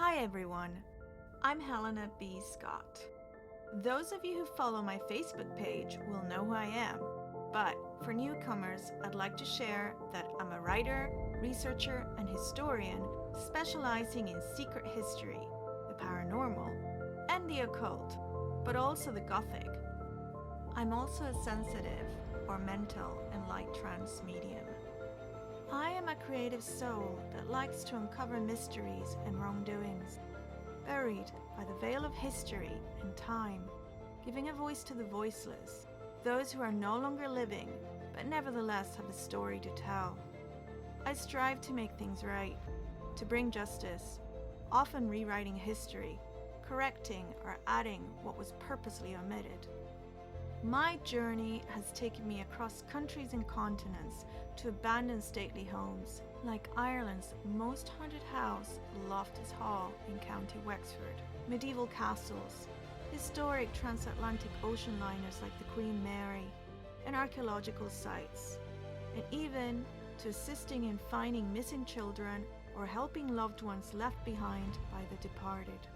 Hi everyone, I'm Helena B. Scott. Those of you who follow my Facebook page will know who I am, but for newcomers, I'd like to share that I'm a writer, researcher, and historian specializing in secret history, the paranormal, and the occult, but also the Gothic. I'm also a sensitive or mental and light trance medium. I am a creative soul that likes to uncover mysteries and wrongdoings, buried by the veil of history and time, giving a voice to the voiceless, those who are no longer living, but nevertheless have a story to tell. I strive to make things right, to bring justice, often rewriting history, correcting or adding what was purposely omitted. My journey has taken me across countries and continents to abandoned stately homes, like Ireland's most haunted house, Loftus Hall in County Wexford, medieval castles, historic transatlantic ocean liners like the Queen Mary, and archaeological sites, and even to assisting in finding missing children or helping loved ones left behind by the departed.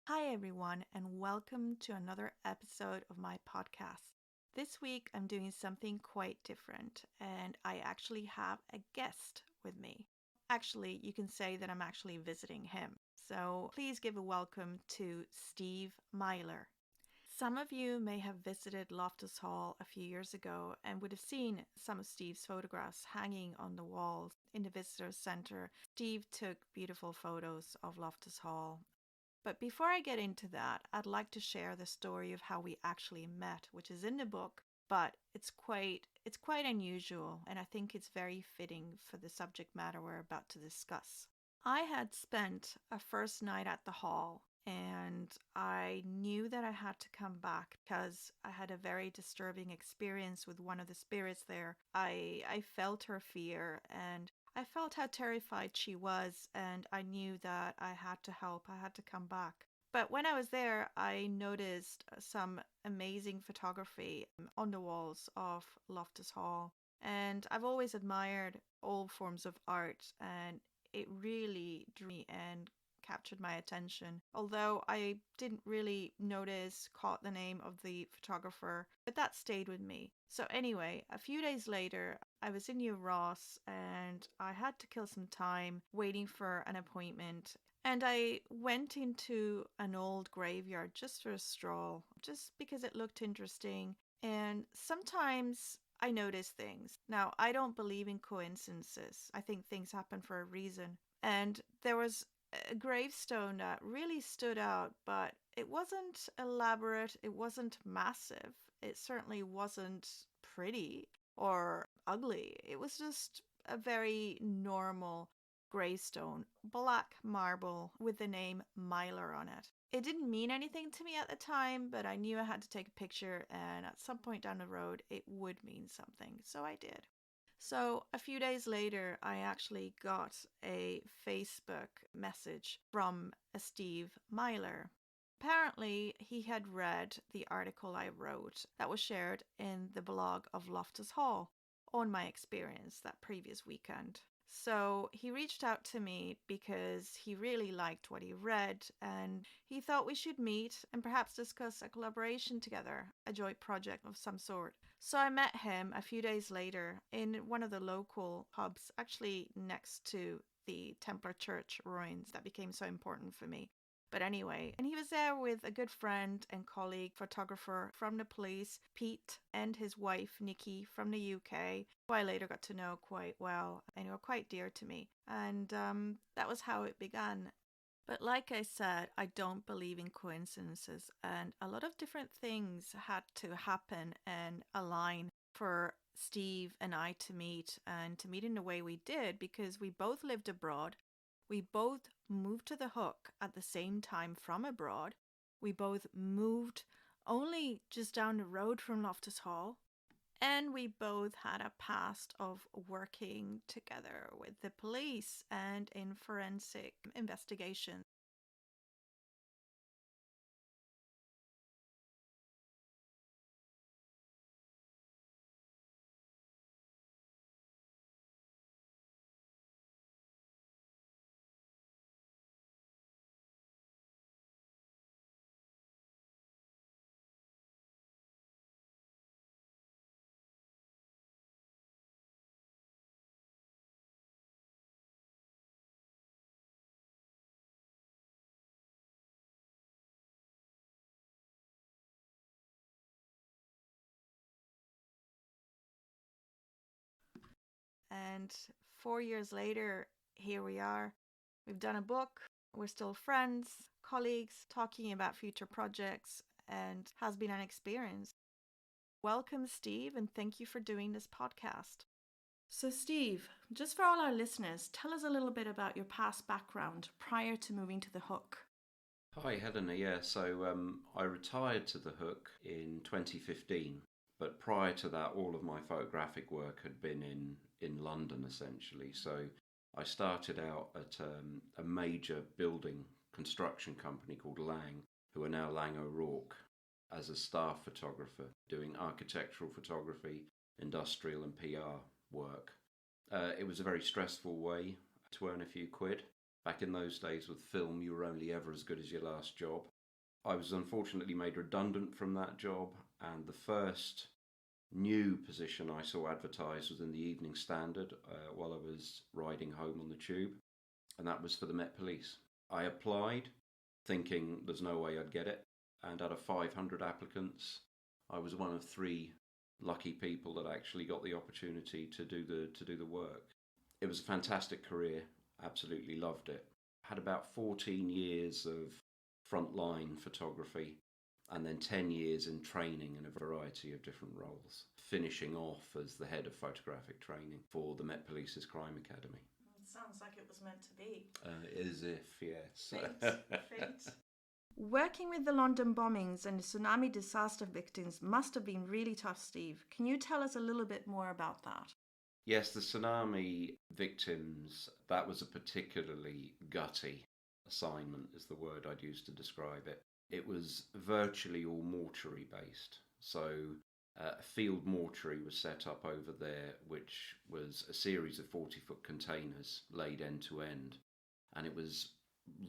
Hi everyone, and welcome to another episode of my podcast. This week I'm doing something quite different, and I actually have a guest with me. Actually, you can say that I'm actually visiting him. So please give a welcome to Steve Meyler. Some of you may have visited Loftus Hall a few years ago and would have seen some of Steve's photographs hanging on the walls in the visitor center. Steve took beautiful photos of Loftus Hall. But before I get into that, I'd like to share the story of how we actually met, which is in the book, but it's quite unusual, and I think it's very fitting for the subject matter we're about to discuss. I had spent a first night at the hall, and I knew that I had to come back because I had a very disturbing experience with one of the spirits there. I felt her fear, and I felt how terrified she was, and I knew that I had to help. I had to come back. But when I was there, I noticed some amazing photography on the walls of Loftus Hall. And I've always admired all forms of art, and it really drew me and captured my attention. Although I didn't really caught the name of the photographer, but that stayed with me. So anyway, a few days later, I was in New Ross and I had to kill some time waiting for an appointment. And I went into an old graveyard just for a stroll, just because it looked interesting. And sometimes I notice things. Now, I don't believe in coincidences. I think things happen for a reason. And there was a gravestone that really stood out, but it wasn't elaborate, it wasn't massive, it certainly wasn't pretty or ugly. It was just a very normal gravestone, black marble with the name Meyler on it. It didn't mean anything to me at the time, but I knew I had to take a picture, and at some point down the road it would mean something, so I did. So a few days later, I actually got a Facebook message from a Steve Meyler. Apparently, he had read the article I wrote that was shared in the blog of Loftus Hall on my experience that previous weekend. So he reached out to me because he really liked what he read, and he thought we should meet and perhaps discuss a collaboration together, a joint project of some sort. So I met him a few days later in one of the local pubs, actually next to the Templar Church ruins that became so important for me. But anyway, and he was there with a good friend and colleague photographer from the police, Pete, and his wife, Nikki, from the UK, who I later got to know quite well and who are quite dear to me. And that was how it began. But like I said, I don't believe in coincidences, and a lot of different things had to happen and align for Steve and I to meet, and to meet in the way we did, because we both lived abroad. We both moved to the Hook at the same time from abroad. We both moved only just down the road from Loftus Hall. And we both had a past of working together with the police and in forensic investigation. And 4 years later, here we are. We've done a book. We're still friends, colleagues, talking about future projects, and has been an experience. Welcome, Steve, and thank you for doing this podcast. So, Steve, just for all our listeners, tell us a little bit about your past background prior to moving to The Hook. Hi, Helena. Yeah, so I retired to The Hook in 2015, but prior to that, all of my photographic work had been in London, essentially. So I started out at a major building construction company called Lang, who are now Lang O'Rourke, as a staff photographer, doing architectural photography, industrial and PR work. It was a very stressful way to earn a few quid. Back in those days with film, you were only ever as good as your last job. I was unfortunately made redundant from that job, and the first new position I saw advertised was in the Evening Standard while I was riding home on the tube, and that was for the Met Police. I applied thinking there's no way I'd get it, and out of 500 applicants, I was one of 3 lucky people that actually got the opportunity to do the work. It was a fantastic career. Absolutely loved it. Had about 14 years of frontline photography and then 10 years in training in a variety of different roles, finishing off as the head of photographic training for the Met Police's Crime Academy. It sounds like it was meant to be. As if, yes. Fate. Working with the London bombings and the tsunami disaster victims must have been really tough, Steve. Can you tell us a little bit more about that? Yes, the tsunami victims, that was a particularly gutty assignment, is the word I'd use to describe it. It was virtually all mortuary based. So a field mortuary was set up over there, which was a series of 40-foot containers laid end to end. And it was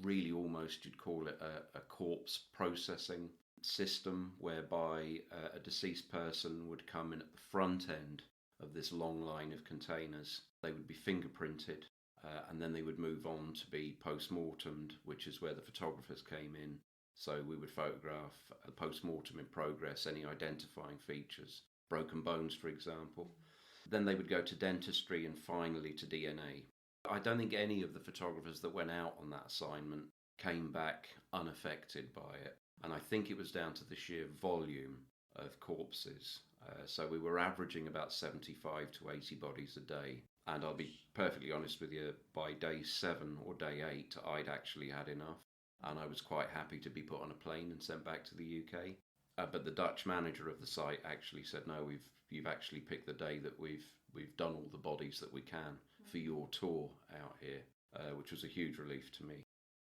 really almost, you'd call it a corpse processing system, whereby a deceased person would come in at the front end of this long line of containers. They would be fingerprinted, and then they would move on to be post-mortemed, which is where the photographers came in. So we would photograph a post-mortem in progress, any identifying features, broken bones, for example. Then they would go to dentistry and finally to DNA. I don't think any of the photographers that went out on that assignment came back unaffected by it. And I think it was down to the sheer volume of corpses. So we were averaging about 75 to 80 bodies a day. And I'll be perfectly honest with you, by day 7 or day 8, I'd actually had enough. And I was quite happy to be put on a plane and sent back to the UK. But the Dutch manager of the site actually said, no, you've actually picked the day that we've done all the bodies that we can for your tour out here, which was a huge relief to me.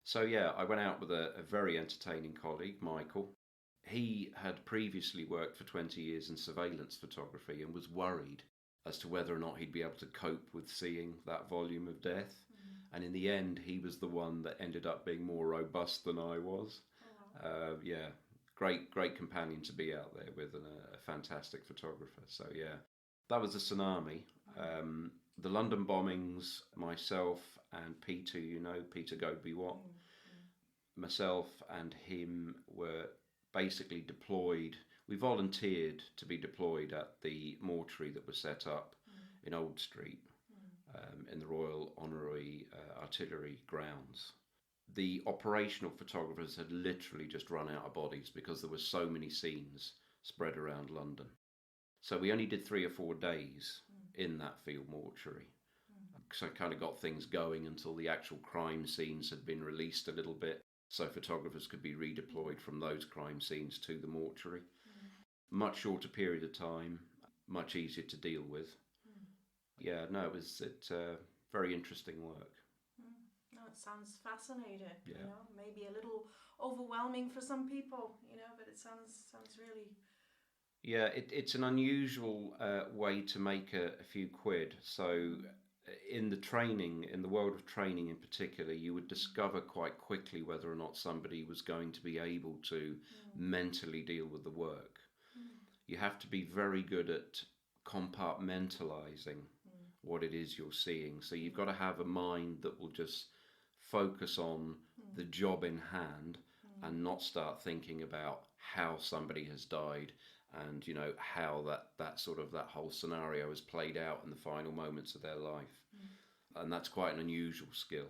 So yeah, I went out with a very entertaining colleague, Michael. He had previously worked for 20 years in surveillance photography and was worried as to whether or not he'd be able to cope with seeing that volume of death. Mm-hmm. And in the end, he was the one that ended up being more robust than I was. Oh, wow. Great companion to be out there with, and a fantastic photographer. So yeah, that was a tsunami. The London bombings, myself and Peter, Peter Godby-Watt, myself and him were basically deployed. We volunteered to be deployed at the mortuary that was set up in Old Street, in the Royal Honorary Artillery grounds. The operational photographers had literally just run out of bodies because there were so many scenes spread around London. So we only did 3 or 4 days in that field mortuary. So kind of got things going until the actual crime scenes had been released a little bit, so photographers could be redeployed from those crime scenes to the mortuary. Much shorter period of time, much easier to deal with. Yeah, no, it was very interesting work. No, it sounds fascinating. Yeah. Maybe a little overwhelming for some people, but it sounds really. Yeah, it's an unusual way to make a few quid. So in the world of training in particular, you would discover quite quickly whether or not somebody was going to be able to mentally deal with the work. You have to be very good at compartmentalizing what it is you're seeing. So you've got to have a mind that will just focus on the job in hand and not start thinking about how somebody has died and how that whole scenario has played out in the final moments of their life. And that's quite an unusual skill.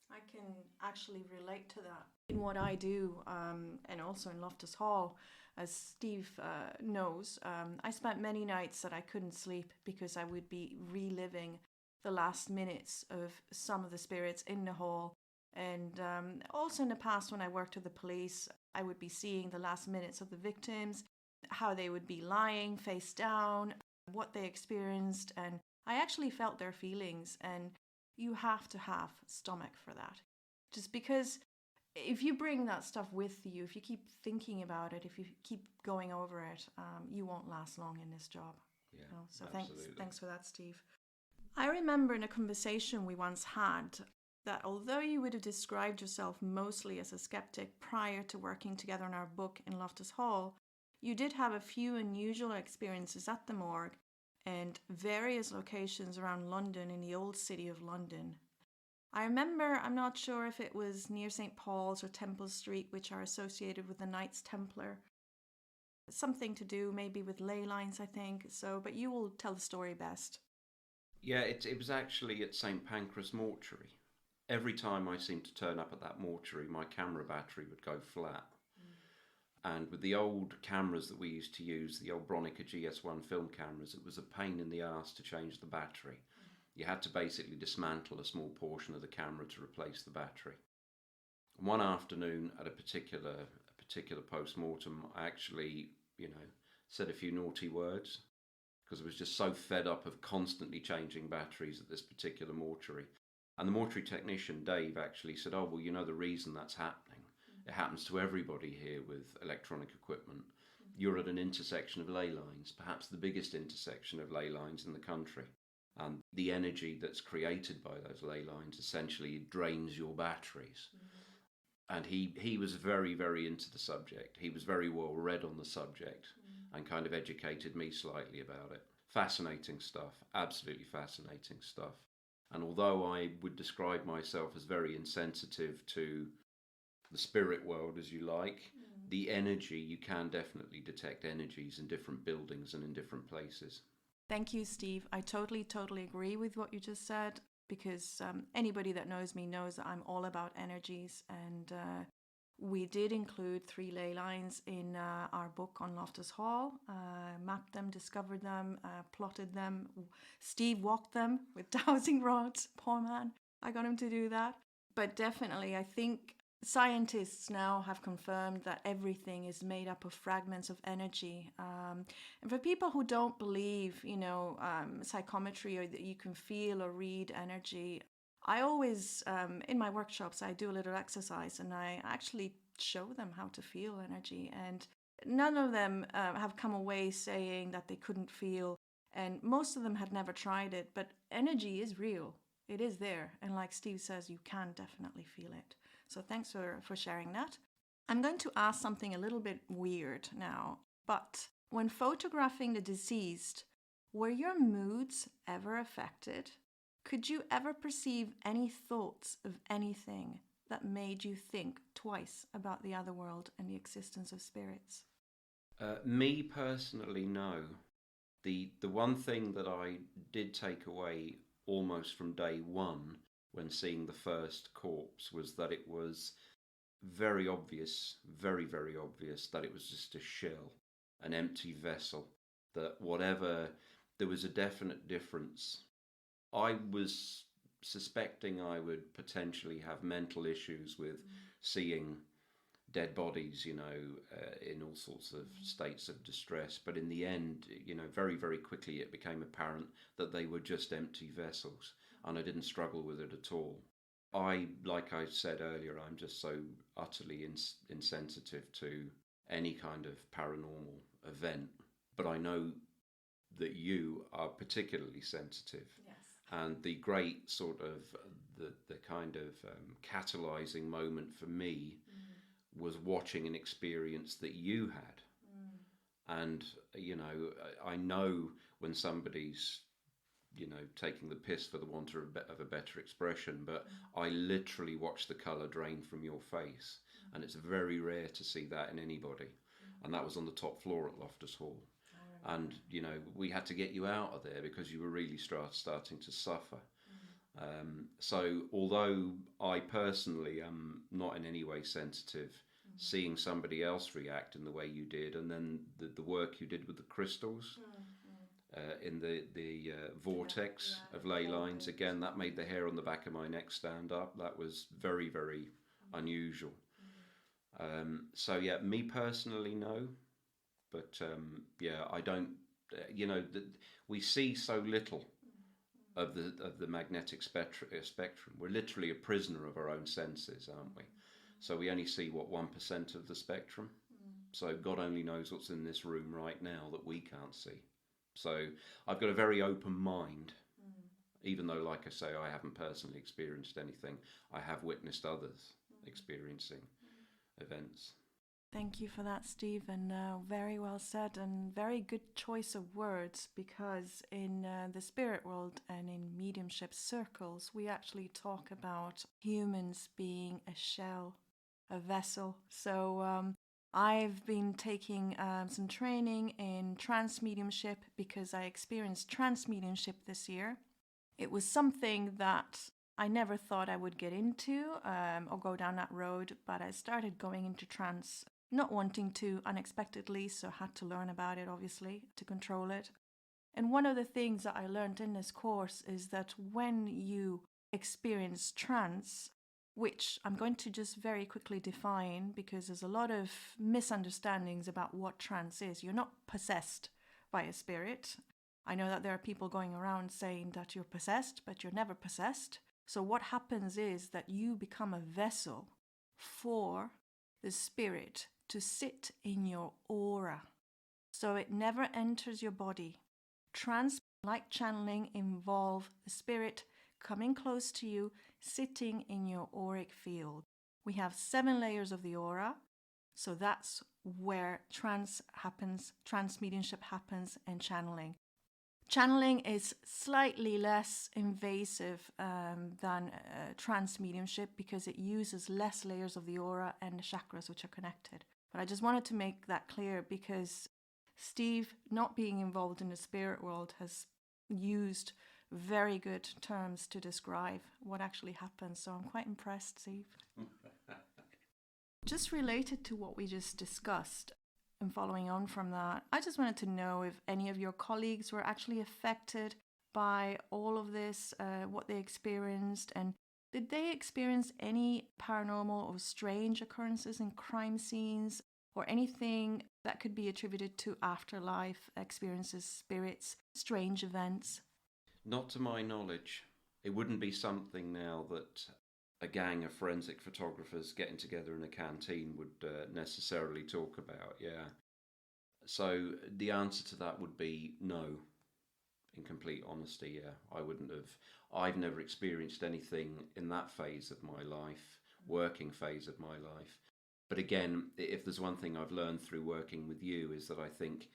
I can actually relate to that in what I do, and also in Loftus Hall. As Steve knows, I spent many nights that I couldn't sleep because I would be reliving the last minutes of some of the spirits in the hall. And also in the past, when I worked with the police, I would be seeing the last minutes of the victims, how they would be lying face down, what they experienced. And I actually felt their feelings. And you have to have stomach for that. Just because if you bring that stuff with you, if you keep thinking about it, if you keep going over it, you won't last long in this job. Yeah, So absolutely. thanks for that, Steve. I remember in a conversation we once had that although you would have described yourself mostly as a skeptic prior to working together on our book in Loftus Hall, you did have a few unusual experiences at the morgue and various locations around London in the old city of London. I remember, I'm not sure if it was near St. Paul's or Temple Street, which are associated with the Knights Templar. Something to do maybe with ley lines, I think. But you will tell the story best. Yeah, it was actually at St. Pancras Mortuary. Every time I seemed to turn up at that mortuary, my camera battery would go flat. And with the old cameras that we used to use, the old Bronica GS1 film cameras, it was a pain in the arse to change the battery. You had to basically dismantle a small portion of the camera to replace the battery. One afternoon at a particular post-mortem, I actually, said a few naughty words because I was just so fed up of constantly changing batteries at this particular mortuary. And the mortuary technician, Dave, actually said, "Oh, well, the reason that's happening. It happens to everybody here with electronic equipment. You're at an intersection of ley lines, perhaps the biggest intersection of ley lines in the country. And the energy that's created by those ley lines essentially drains your batteries." And he was very, very into the subject. He was very well read on the subject and kind of educated me slightly about it. Fascinating stuff, absolutely fascinating stuff. And although I would describe myself as very insensitive to the spirit world, as you like, the energy, you can definitely detect energies in different buildings and in different places. Thank you, Steve. I totally agree with what you just said because anybody that knows me knows that I'm all about energies. And we did include 3 ley lines in our book on Loftus Hall. Mapped them, discovered them, plotted them. Steve walked them with dowsing rods. Poor man. I got him to do that. But definitely, I think scientists now have confirmed that everything is made up of fragments of energy. And for people who don't believe, psychometry or that you can feel or read energy, I always, in my workshops, I do a little exercise and I actually show them how to feel energy. And none of them have come away saying that they couldn't feel. And most of them had never tried it. But energy is real. It is there. And like Steve says, you can definitely feel it. So thanks for sharing that. I'm going to ask something a little bit weird now, but when photographing the deceased, were your moods ever affected? Could you ever perceive any thoughts of anything that made you think twice about the other world and the existence of spirits? Me personally, no. The one thing that I did take away almost from day one when seeing the first corpse was that it was very obvious, very, very obvious that it was just a shell, an empty vessel, that whatever, there was a definite difference. I was suspecting I would potentially have mental issues with seeing dead bodies, in all sorts of states of distress. But in the end, very, very quickly it became apparent that they were just empty vessels, and I didn't struggle with it at all. Like I said earlier, I'm just so utterly insensitive to any kind of paranormal event. But I know that you are particularly sensitive. Yes. And the great sort of, the kind of catalyzing moment for me was watching an experience that you had. And, I know when somebody's, taking the piss for the want of a better expression, but I literally watched the colour drain from your face. And it's very rare to see that in anybody. and that was on the top floor at Loftus Hall. And we had to get you out of there because you were really starting to suffer. So although I personally am not in any way sensitive, seeing somebody else react in the way you did, and then the work you did with the crystals in the vortex of ley lines, again, that made the hair on the back of my neck stand up. That was very, very unusual. So yeah, me personally, no. But yeah, I don't. We see so little of the magnetic spectrum. We're literally a prisoner of our own senses, aren't we? So we only see 1% of the spectrum. So God only knows what's in this room right now that we can't see. So I've got a very open mind, even though, like I say, I haven't personally experienced anything. I have witnessed others experiencing events. Thank you for that, Steve, and very well said, and very good choice of words, because in the spirit world and in mediumship circles, we actually talk about humans being a shell, a vessel. So I've been taking some training in trance mediumship because I experienced trance mediumship this year. It was something that I never thought I would get into or go down that road, but I started going into trance, not wanting to, unexpectedly, so had to learn about it, obviously, to control it. And one of the things that I learned in this course is that when you experience trance, which I'm going to just very quickly define because there's a lot of misunderstandings about what trance is. You're not possessed by a spirit. I know that there are people going around saying that you're possessed, but you're never possessed. So what happens is that you become a vessel for the spirit to sit in your aura. So it never enters your body. Trance, like channeling, involve the spirit coming close to you, sitting in your auric field. We have 7 layers of the aura, so that's where trance happens, trance mediumship happens, and channeling. Channeling is slightly less invasive than trance mediumship because it uses less layers of the aura and the chakras which are connected. But I just wanted to make that clear because Steve, not being involved in the spirit world, has used very good terms to describe what actually happens. So I'm quite impressed, Steve. Just related to what we just discussed, and following on from that, I just wanted to know if any of your colleagues were actually affected by all of this, what they experienced, and did they experience any paranormal or strange occurrences in crime scenes or anything that could be attributed to afterlife experiences, spirits, strange events? Not to my knowledge. It wouldn't be something now that a gang of forensic photographers getting together in a canteen would necessarily talk about, yeah. So the answer to that would be no, in complete honesty, yeah. I've never experienced anything in that phase of my life, working phase of my life. But again, if there's one thing I've learned through working with you is that I think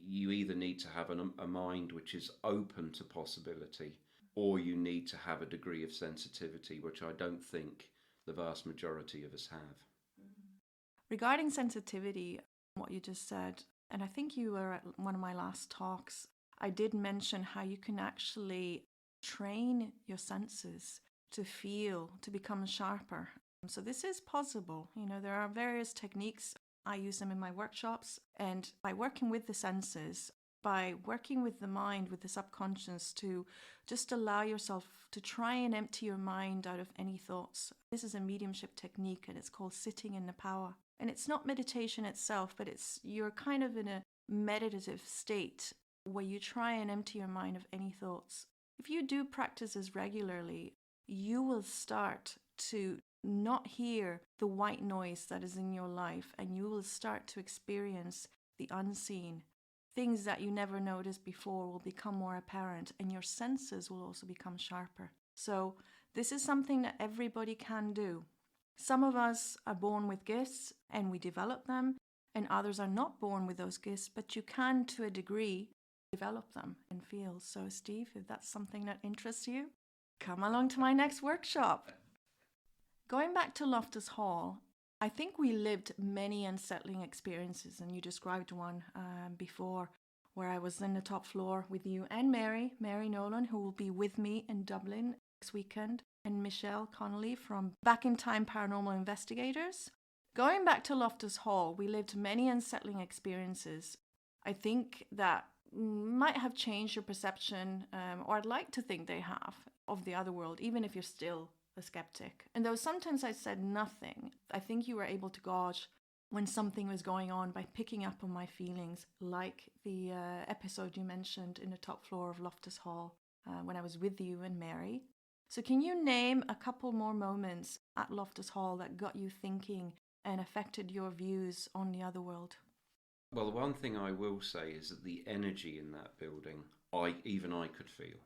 you either need to have a mind which is open to possibility, or you need to have a degree of sensitivity, which I don't think the vast majority of us have. Regarding sensitivity, what you just said, and I think you were at one of my last talks, I did mention how you can actually train your senses to feel, to become sharper. So this is possible. There are various techniques. I use them in my workshops, and by working with the senses, by working with the mind, with the subconscious, to just allow yourself to try and empty your mind out of any thoughts. This is a mediumship technique, and it's called sitting in the power. And it's not meditation itself, but you're kind of in a meditative state where you try and empty your mind of any thoughts. If you do practices regularly, you will start to not hear the white noise that is in your life, and you will start to experience the unseen. Things that you never noticed before will become more apparent, and your senses will also become sharper. So this is something that everybody can do. Some of us are born with gifts and we develop them, and others are not born with those gifts, but you can, to a degree, develop them in fields. So Steve, if that's something that interests you, come along to my next workshop. Going back to Loftus Hall, I think we lived many unsettling experiences, and you described one before where I was in the top floor with you and Mary Nolan, who will be with me in Dublin next weekend, and Michelle Connolly from Back in Time Paranormal Investigators. Going back to Loftus Hall, we lived many unsettling experiences. I think that might have changed your perception, or I'd like to think they have, of the other world, even if you're still a skeptic. And though sometimes I said nothing, I think you were able to gauge when something was going on by picking up on my feelings, like the episode you mentioned in the top floor of Loftus Hall when I was with you and Mary. So can you name a couple more moments at Loftus Hall that got you thinking and affected your views on the other world? Well, the one thing I will say is that the energy in that building, even I could feel.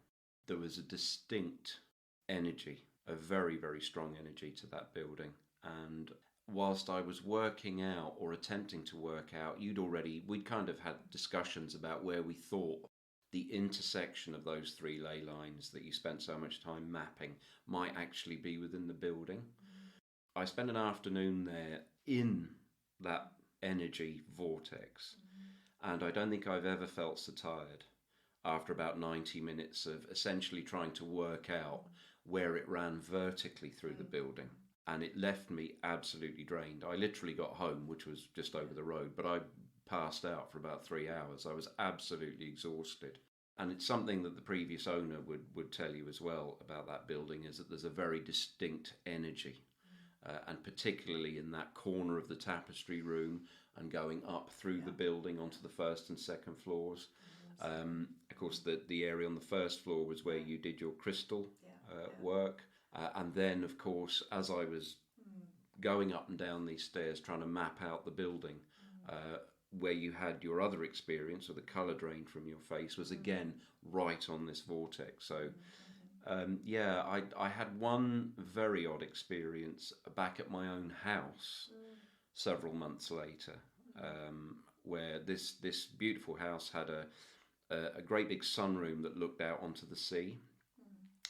There was a distinct energy, a very, very strong energy to that building. And whilst I was working out or attempting to work out, we'd kind of had discussions about where we thought the intersection of those three ley lines that you spent so much time mapping might actually be within the building. I spent an afternoon there in that energy vortex, and I don't think I've ever felt so tired after about 90 minutes of essentially trying to work out where it ran vertically through the building, and it left me absolutely drained. I literally got home, which was just over the road, but I passed out for about 3 hours. I was absolutely exhausted. And it's something that the previous owner would tell you as well about that building, is that there's a very distinct energy. And particularly in that corner of the tapestry room and going up through the building onto the first and second floors. Of course, the area on the first floor was where you did your crystal work. And then, of course, as I was going up and down these stairs trying to map out the building, where you had your other experience, or the colour drained from your face, was again right on this vortex. So I had one very odd experience back at my own house several months later, where this beautiful house had a great big sunroom that looked out onto the sea,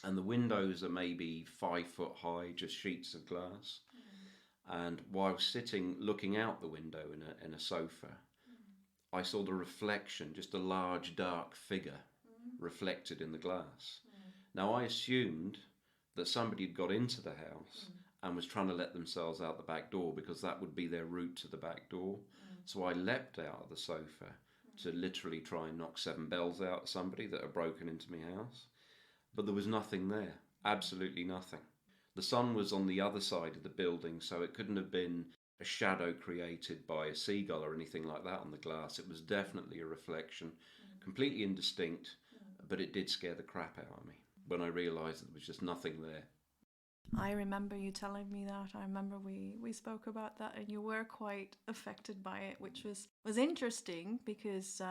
and the windows are maybe 5 foot high, just sheets of glass. And while sitting looking out the window in a sofa, I saw the reflection, just a large dark figure reflected in the glass. Now, I assumed that somebody had got into the house and was trying to let themselves out the back door, because that would be their route to the back door. So I leapt out of the sofa to literally try and knock 7 bells out of somebody that had broken into my house. But there was nothing there, absolutely nothing. The sun was on the other side of the building, so it couldn't have been a shadow created by a seagull or anything like that on the glass. It was definitely a reflection, completely indistinct, but it did scare the crap out of me when I realised that there was just nothing there. I remember you telling me that. I remember we spoke about that, and you were quite affected by it, which was interesting, because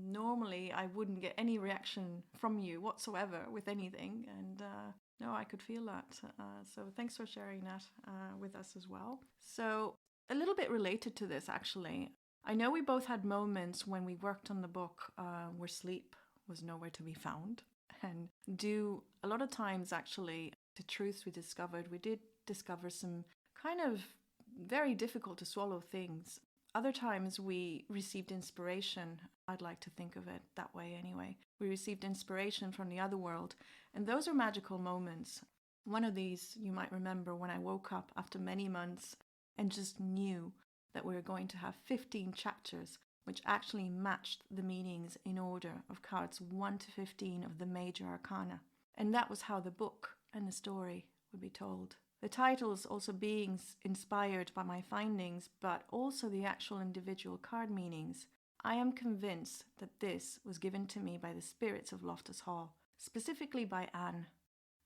normally I wouldn't get any reaction from you whatsoever with anything, and no, I could feel that. So thanks for sharing that with us as well. So a little bit related to this, actually. I know we both had moments when we worked on the book where sleep was nowhere to be found. And a lot of times, actually, the truths we discovered, we did discover some kind of very difficult to swallow things. Other times we received inspiration. I'd like to think of it that way anyway. We received inspiration from the other world, and those are magical moments. One of these you might remember when I woke up after many months and just knew that we were going to have 15 chapters which actually matched the meanings in order of cards 1 to 15 of the major arcana. And that was how the book and the story would be told. The titles also being inspired by my findings, but also the actual individual card meanings. I am convinced that this was given to me by the spirits of Loftus Hall, specifically by Anne.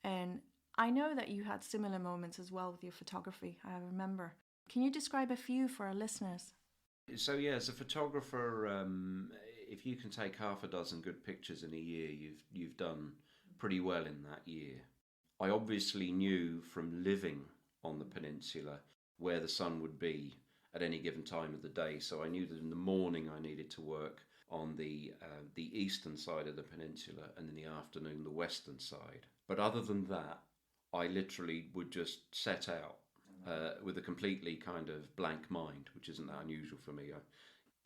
And I know that you had similar moments as well with your photography, I remember. Can you describe a few for our listeners? So yeah, as a photographer, if you can take half a dozen good pictures in a year, you've done pretty well in that year. I obviously knew from living on the peninsula where the sun would be at any given time of the day, so I knew that in the morning I needed to work on the eastern side of the peninsula, and in the afternoon the western side. But other than that, I literally would just set out with a completely kind of blank mind, which isn't that unusual for me.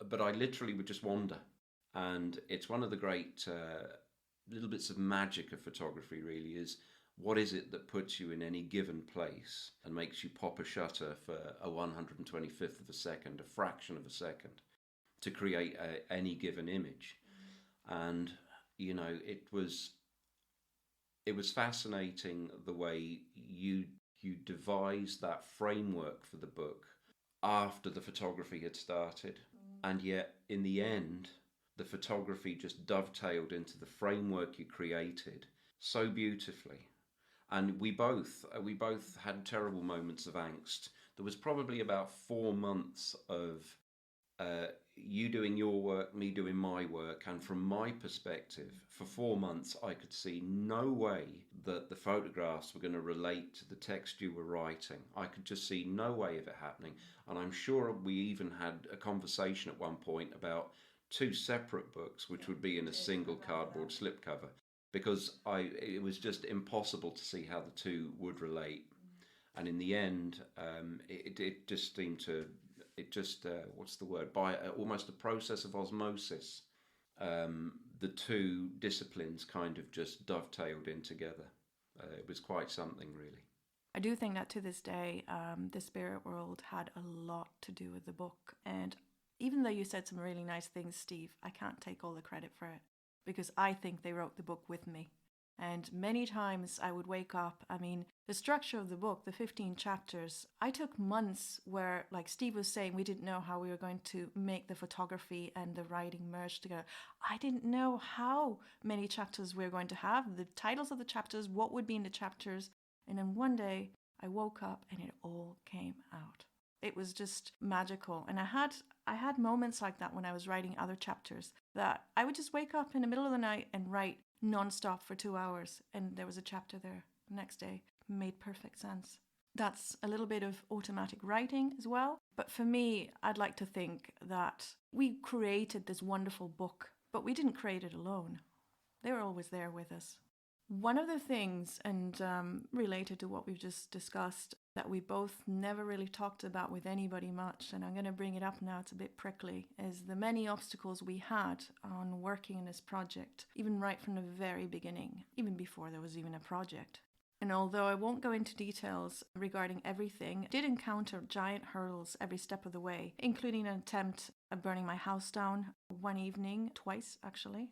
But I literally would just wander. And it's one of the great little bits of magic of photography, really, is what is it that puts you in any given place and makes you pop a shutter for a 125th of a second, a fraction of a second, to create any given image. And it was fascinating the way you devised that framework for the book after the photography had started, and yet in the end the photography just dovetailed into the framework you created so beautifully. And we both had terrible moments of angst. There was probably about 4 months of you doing your work, me doing my work, and from my perspective, for 4 months, I could see no way that the photographs were going to relate to the text you were writing. I could just see no way of it happening. And I'm sure we even had a conversation at one point about two separate books, which would be in a single cardboard slipcover, because it was just impossible to see how the two would relate. And in the end, it just seemed to, what's the word, by almost a process of osmosis, the two disciplines kind of just dovetailed in together. It was quite something, really. I do think that to this day, the spirit world had a lot to do with the book. And even though you said some really nice things, Steve, I can't take all the credit for it because I think they wrote the book with me. And many times I would wake up. I mean, the structure of the book, the 15 chapters, I took months where, like Steve was saying, we didn't know how we were going to make the photography and the writing merge together. I didn't know how many chapters we were going to have, the titles of the chapters, what would be in the chapters. And then one day I woke up and it all came out. It was just magical. And I had moments like that when I was writing other chapters, that I would just wake up in the middle of the night and write non-stop for 2 hours, and there was a chapter there the next day. Made perfect sense. That's a little bit of automatic writing as well. But for me, I'd like to think that we created this wonderful book, but we didn't create it alone. They were always there with us. One of the things, and related to what we've just discussed, that we both never really talked about with anybody much, and I'm going to bring it up now, it's a bit prickly, is the many obstacles we had on working in this project, even right from the very beginning, even before there was even a project. And although I won't go into details regarding everything, I did encounter giant hurdles every step of the way, including an attempt at burning my house down one evening, twice actually,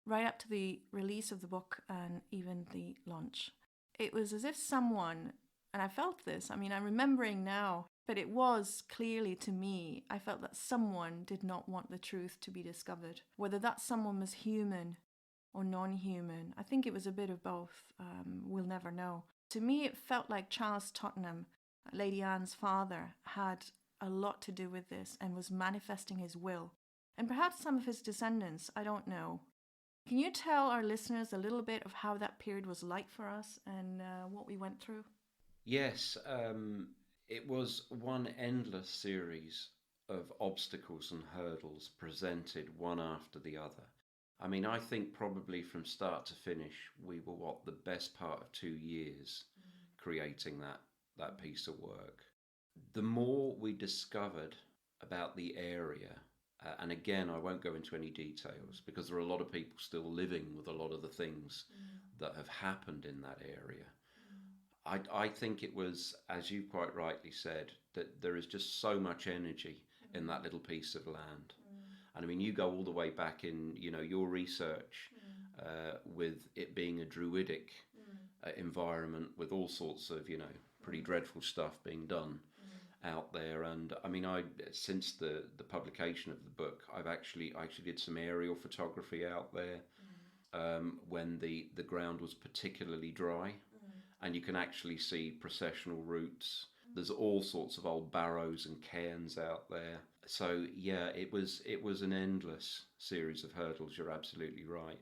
right up to the release of the book and even the launch. It was as if someone, and I felt this, I mean, I'm remembering now, but it was clearly to me, I felt that someone did not want the truth to be discovered. Whether that someone was human or non-human, I think it was a bit of both. We'll never know. To me, it felt like Charles Tottenham, Lady Anne's father, had a lot to do with this and was manifesting his will. And perhaps some of his descendants, I don't know. Can you tell our listeners a little bit of how that period was like for us and what we went through? Yes, it was one endless series of obstacles and hurdles presented one after the other. I mean, I think probably from start to finish, we were the best part of 2 years creating that piece of work. The more we discovered about the area, and again, I won't go into any details because there are a lot of people still living with a lot of the things that have happened in that area. I think it was, as you quite rightly said, that there is just so much energy in that little piece of land. And I mean, you go all the way back in, your research with it being a druidic environment with all sorts of, pretty dreadful stuff being done out there. And I mean, since the publication of the book, I actually did some aerial photography out there when the ground was particularly dry, and you can actually see processional routes. There's all sorts of old barrows and cairns out there. So yeah, it was an endless series of hurdles. You're absolutely right.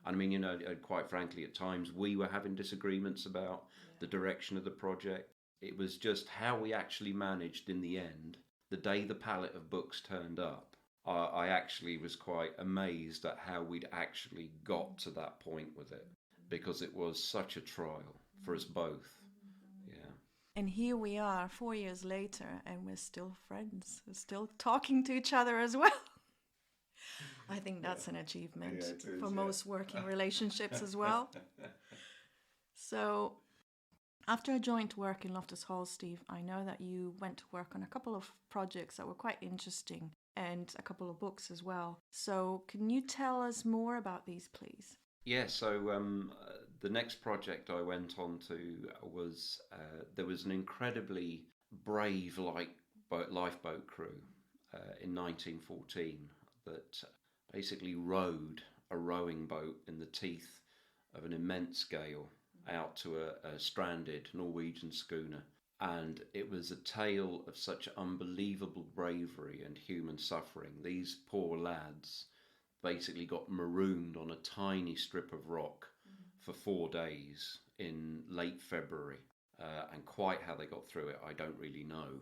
I mean, quite frankly, at times we were having disagreements about the direction of the project. It was just how we actually managed in the end. The day the pallet of books turned up, I actually was quite amazed at how we'd actually got to that point with it, because it was such a trial for us both. Yeah. And here we are 4 years later, and we're still friends. We're still talking to each other as well. I think that's an achievement for most working relationships as well. So, after a joint work in Loftus Hall, Steve, I know that you went to work on a couple of projects that were quite interesting and a couple of books as well. So, can you tell us more about these, please? Yeah, so the next project I went on to was there was an incredibly brave lifeboat crew in 1914 that basically rowed a rowing boat in the teeth of an immense gale out to a stranded Norwegian schooner. And it was a tale of such unbelievable bravery and human suffering. These poor lads basically got marooned on a tiny strip of rock for 4 days in late February. And quite how they got through it, I don't really know,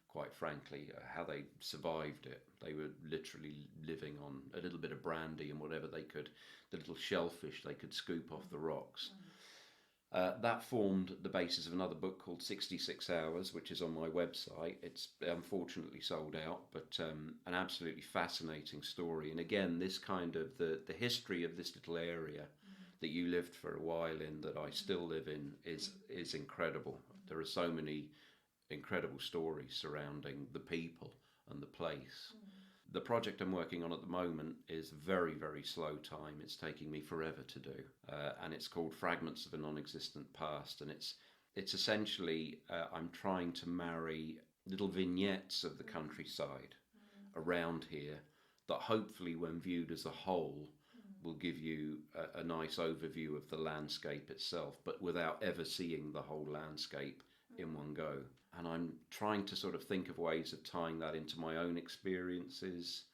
quite frankly, how they survived it. They were literally living on a little bit of brandy and whatever they could, the little shellfish they could scoop off the rocks. That formed the basis of another book called 66 Hours, which is on my website. It's unfortunately sold out, but an absolutely fascinating story. And again, this kind of the history of this little area that you lived for a while in, that I still live in, is incredible. There are so many incredible stories surrounding the people and the place. The project I'm working on at the moment is very, very slow time. It's taking me forever to do, and it's called Fragments of a Non-Existent Past. And it's essentially I'm trying to marry little vignettes of the countryside around here that hopefully, when viewed as a whole, will give you a nice overview of the landscape itself, but without ever seeing the whole landscape in one go. And I'm trying to sort of think of ways of tying that into my own experiences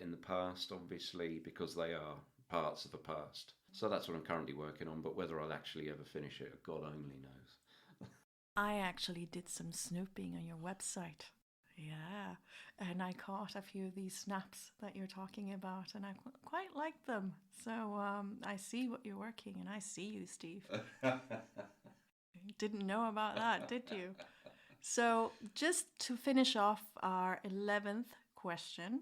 in the past, obviously, because they are parts of the past. So that's what I'm currently working on, but whether I'll actually ever finish it, God only knows. I actually did some snooping on your website. Yeah, and I caught a few of these snaps that you're talking about, and I quite like them. So I see what you're working, and I see you, Steve. You didn't know about that, did you? So, just to finish off our 11th question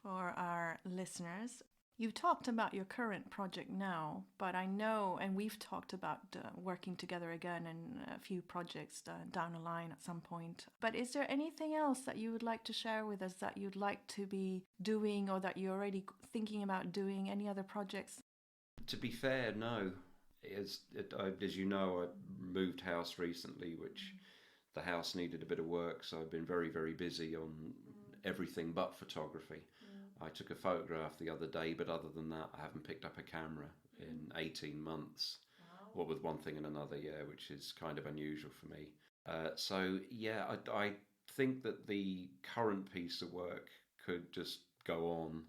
for our listeners, you've talked about your current project now, but I know, and we've talked about working together again in a few projects down the line at some point. But is there anything else that you would like to share with us that you'd like to be doing, or that you're already thinking about doing? Any other projects? To be fair, no. As you know, I moved house recently, which the house needed a bit of work, so I've been very, very busy on everything but photography. I took a photograph the other day, but other than that, I haven't picked up a camera in 18 months. Wow. What with one thing and another, yeah, which is kind of unusual for me. So, yeah, I think that the current piece of work could just go on,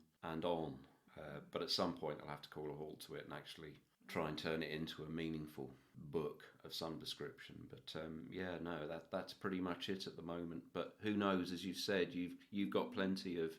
but at some point I'll have to call a halt to it and actually try and turn it into a meaningful book of some description. But yeah, no, that's pretty much it at the moment. But who knows? As you said, you've got plenty of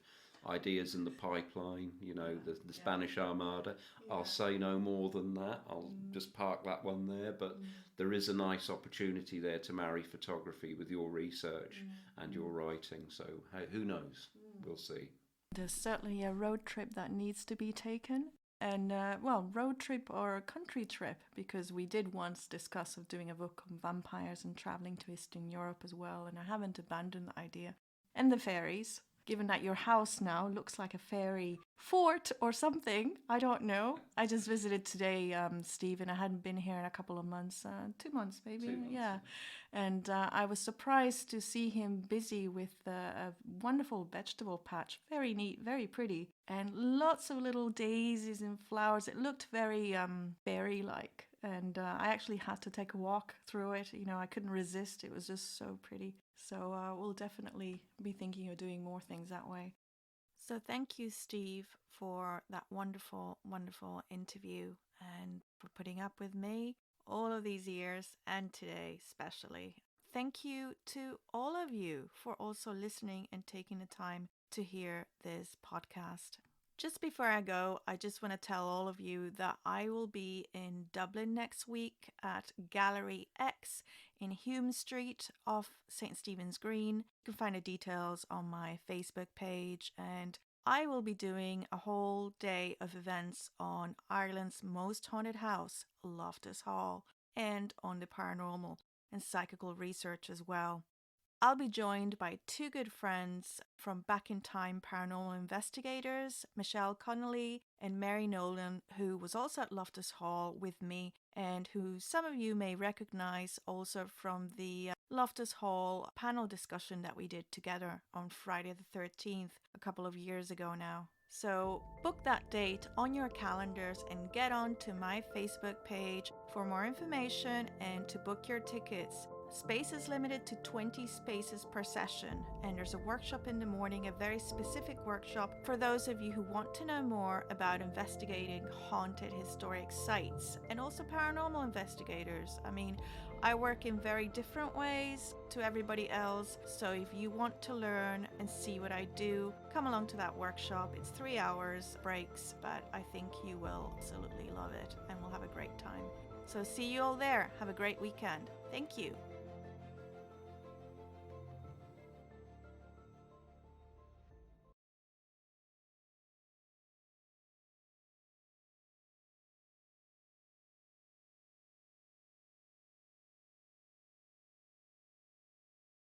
ideas in the pipeline. You know, the Spanish Armada. Yeah. I'll say no more than that. I'll just park that one there. But there is a nice opportunity there to marry photography with your research and your writing. So hey, who knows? We'll see. There's certainly a road trip that needs to be taken. And, road trip or a country trip, because we did once discuss of doing a book on vampires and traveling to Eastern Europe as well, and I haven't abandoned the idea. And the ferries, given that your house now looks like a fairy fort or something, I don't know. I just visited today, Steve, and I hadn't been here in a couple of months, 2 months maybe, 2 months. Yeah. And I was surprised to see him busy with a wonderful vegetable patch, very neat, very pretty, and lots of little daisies and flowers. It looked very fairy-like, and I actually had to take a walk through it. You know, I couldn't resist. It was just so pretty. So we'll definitely be thinking of doing more things that way. So thank you, Steve, for that wonderful, wonderful interview and for putting up with me all of these years and today especially. Thank you to all of you for also listening and taking the time to hear this podcast. Just before I go, I just want to tell all of you that I will be in Dublin next week at Gallery X in Hume Street off St. Stephen's Green. You can find the details on my Facebook page, and I will be doing a whole day of events on Ireland's most haunted house, Loftus Hall, and on the paranormal and psychical research as well. I'll be joined by two good friends from Back in Time paranormal investigators, Michelle Connolly and Mary Nolan, who was also at Loftus Hall with me and who some of you may recognize also from the Loftus Hall panel discussion that we did together on Friday the 13th a couple of years ago now. So book that date on your calendars and get on to my Facebook page for more information and to book your tickets. Space is limited to 20 spaces per session, and there's a workshop in the morning, a very specific workshop for those of you who want to know more about investigating haunted historic sites and also paranormal investigators. I mean, I work in very different ways to everybody else, so if you want to learn and see what I do, come along to that workshop. It's 3 hours breaks, but I think you will absolutely love it and we'll have a great time. So see you all there. Have a great weekend. Thank you.